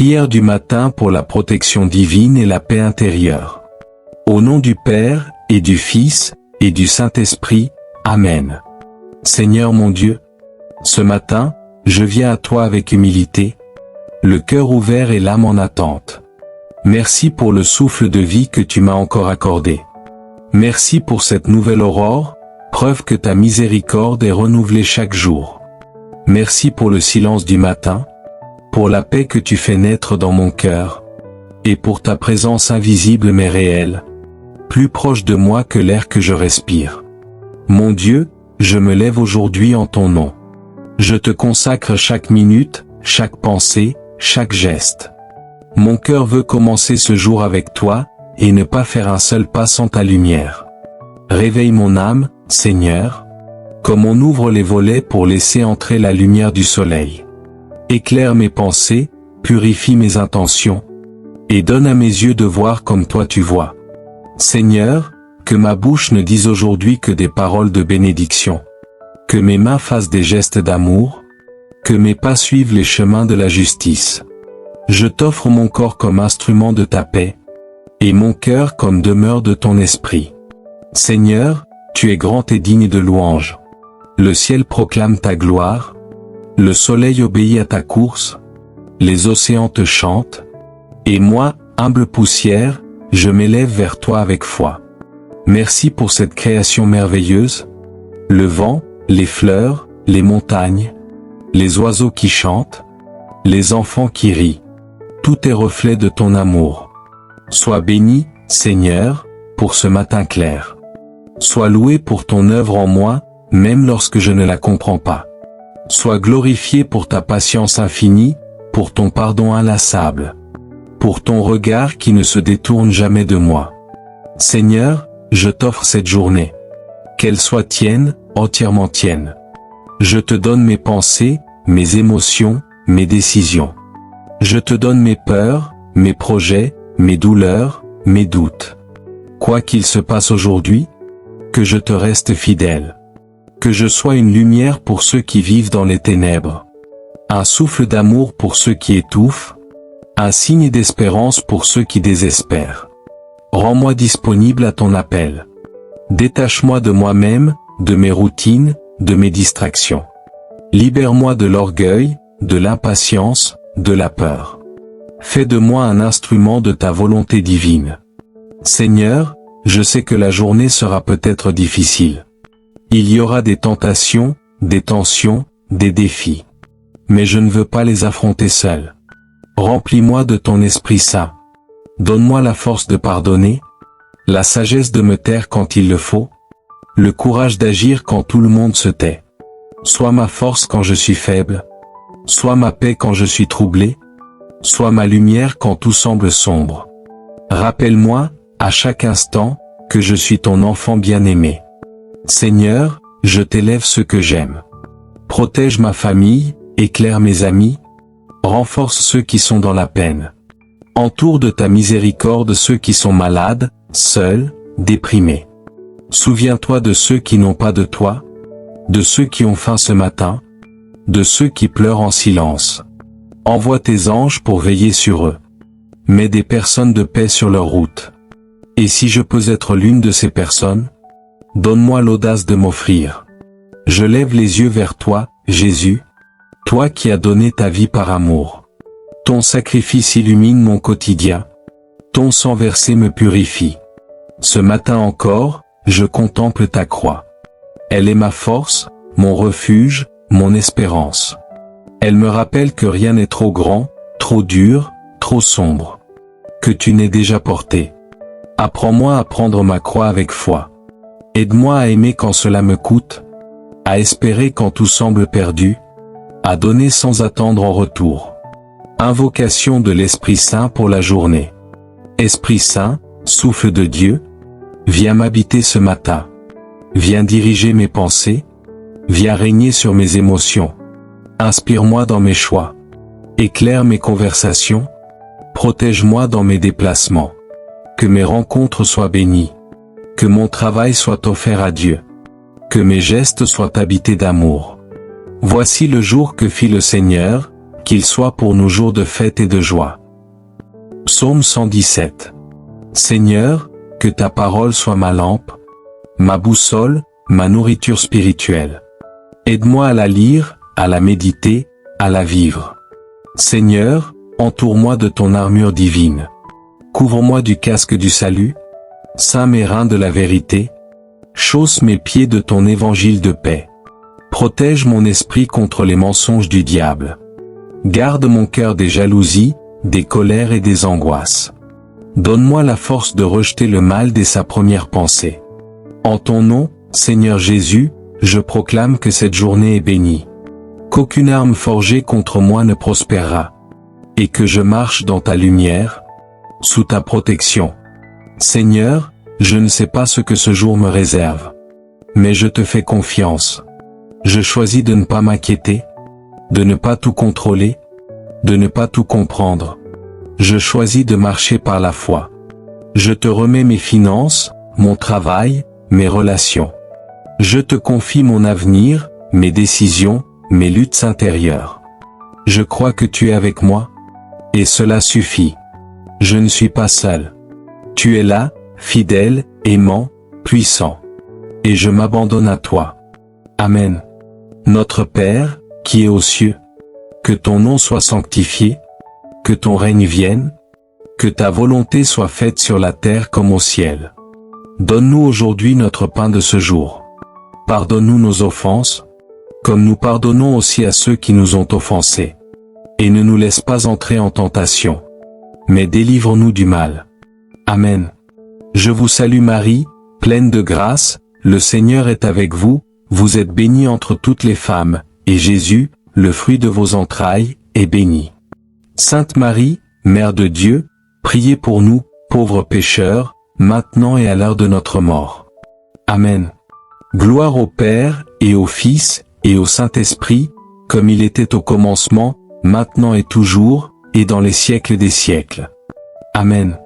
Prière du matin pour la protection divine et la paix intérieure. Au nom du Père, et du Fils, et du Saint-Esprit, Amen. Seigneur mon Dieu, ce matin, je viens à toi avec humilité, le cœur ouvert et l'âme en attente. Merci pour le souffle de vie que tu m'as encore accordé. Merci pour cette nouvelle aurore, preuve que ta miséricorde est renouvelée chaque jour. Merci pour le silence du matin, pour la paix que tu fais naître dans mon cœur, et pour ta présence invisible mais réelle, plus proche de moi que l'air que je respire. Mon Dieu, je me lève aujourd'hui en ton nom. Je te consacre chaque minute, chaque pensée, chaque geste. Mon cœur veut commencer ce jour avec toi, et ne pas faire un seul pas sans ta lumière. Réveille mon âme, Seigneur, comme on ouvre les volets pour laisser entrer la lumière du soleil. Éclaire mes pensées, purifie mes intentions, et donne à mes yeux de voir comme toi tu vois. Seigneur, que ma bouche ne dise aujourd'hui que des paroles de bénédiction, que mes mains fassent des gestes d'amour, que mes pas suivent les chemins de la justice. Je t'offre mon corps comme instrument de ta paix, et mon cœur comme demeure de ton esprit. Seigneur, tu es grand et digne de louange. Le ciel proclame ta gloire, le soleil obéit à ta course, les océans te chantent, et moi, humble poussière, je m'élève vers toi avec foi. Merci pour cette création merveilleuse, le vent, les fleurs, les montagnes, les oiseaux qui chantent, les enfants qui rient. Tout est reflet de ton amour. Sois béni, Seigneur, pour ce matin clair. Sois loué pour ton œuvre en moi, même lorsque je ne la comprends pas. Sois glorifié pour ta patience infinie, pour ton pardon inlassable, pour ton regard qui ne se détourne jamais de moi. Seigneur, je t'offre cette journée. Qu'elle soit tienne, entièrement tienne. Je te donne mes pensées, mes émotions, mes décisions. Je te donne mes peurs, mes projets, mes douleurs, mes doutes. Quoi qu'il se passe aujourd'hui, que je te reste fidèle. Que je sois une lumière pour ceux qui vivent dans les ténèbres. Un souffle d'amour pour ceux qui étouffent. Un signe d'espérance pour ceux qui désespèrent. Rends-moi disponible à ton appel. Détache-moi de moi-même, de mes routines, de mes distractions. Libère-moi de l'orgueil, de l'impatience, de la peur. Fais de moi un instrument de ta volonté divine. Seigneur, je sais que la journée sera peut-être difficile. Il y aura des tentations, des tensions, des défis. Mais je ne veux pas les affronter seul. Remplis-moi de ton Esprit Saint. Donne-moi la force de pardonner, la sagesse de me taire quand il le faut, le courage d'agir quand tout le monde se tait. Sois ma force quand je suis faible, sois ma paix quand je suis troublé, sois ma lumière quand tout semble sombre. Rappelle-moi, à chaque instant, que je suis ton enfant bien-aimé. Seigneur, je t'élève ce que j'aime. Protège ma famille, éclaire mes amis, renforce ceux qui sont dans la peine. Entoure de ta miséricorde ceux qui sont malades, seuls, déprimés. Souviens-toi de ceux qui n'ont pas de toi, de ceux qui ont faim ce matin, de ceux qui pleurent en silence. Envoie tes anges pour veiller sur eux. Mets des personnes de paix sur leur route. Et si je peux être l'une de ces personnes, donne-moi l'audace de m'offrir. Je lève les yeux vers toi, Jésus, toi qui as donné ta vie par amour. Ton sacrifice illumine mon quotidien. Ton sang versé me purifie. Ce matin encore, je contemple ta croix. Elle est ma force, mon refuge, mon espérance. Elle me rappelle que rien n'est trop grand, trop dur, trop sombre. Que tu n'es déjà porté. Apprends-moi à prendre ma croix avec foi. Aide-moi à aimer quand cela me coûte, à espérer quand tout semble perdu, à donner sans attendre en retour. Invocation de l'Esprit Saint pour la journée. Esprit Saint, souffle de Dieu, viens m'habiter ce matin. Viens diriger mes pensées, viens régner sur mes émotions. Inspire-moi dans mes choix. Éclaire mes conversations. Protège-moi dans mes déplacements. Que mes rencontres soient bénies. Que mon travail soit offert à Dieu. Que mes gestes soient habités d'amour. Voici le jour que fit le Seigneur, qu'il soit pour nous jours de fête et de joie. Psaume 117. Seigneur, que ta parole soit ma lampe, ma boussole, ma nourriture spirituelle. Aide-moi à la lire, à la méditer, à la vivre. Seigneur, entoure-moi de ton armure divine. Couvre-moi du casque du salut, ceins mes reins de la vérité, chausse mes pieds de ton évangile de paix. Protège mon esprit contre les mensonges du diable. Garde mon cœur des jalousies, des colères et des angoisses. Donne-moi la force de rejeter le mal dès sa première pensée. En ton nom, Seigneur Jésus, je proclame que cette journée est bénie. Qu'aucune arme forgée contre moi ne prospérera. Et que je marche dans ta lumière, sous ta protection. Seigneur, je ne sais pas ce que ce jour me réserve. Mais je te fais confiance. Je choisis de ne pas m'inquiéter, de ne pas tout contrôler, de ne pas tout comprendre. Je choisis de marcher par la foi. Je te remets mes finances, mon travail, mes relations. Je te confie mon avenir, mes décisions, mes luttes intérieures. Je crois que tu es avec moi, et cela suffit. Je ne suis pas seul. Tu es là, fidèle, aimant, puissant. Et je m'abandonne à toi. Amen. Notre Père, qui es aux cieux, que ton nom soit sanctifié, que ton règne vienne, que ta volonté soit faite sur la terre comme au ciel. Donne-nous aujourd'hui notre pain de ce jour. Pardonne-nous nos offenses, comme nous pardonnons aussi à ceux qui nous ont offensés. Et ne nous laisse pas entrer en tentation, mais délivre-nous du mal. Amen. Je vous salue Marie, pleine de grâce, le Seigneur est avec vous, vous êtes bénie entre toutes les femmes, et Jésus, le fruit de vos entrailles, est béni. Sainte Marie, Mère de Dieu, priez pour nous, pauvres pécheurs, maintenant et à l'heure de notre mort. Amen. Gloire au Père, et au Fils, et au Saint-Esprit, comme il était au commencement, maintenant et toujours, et dans les siècles des siècles. Amen.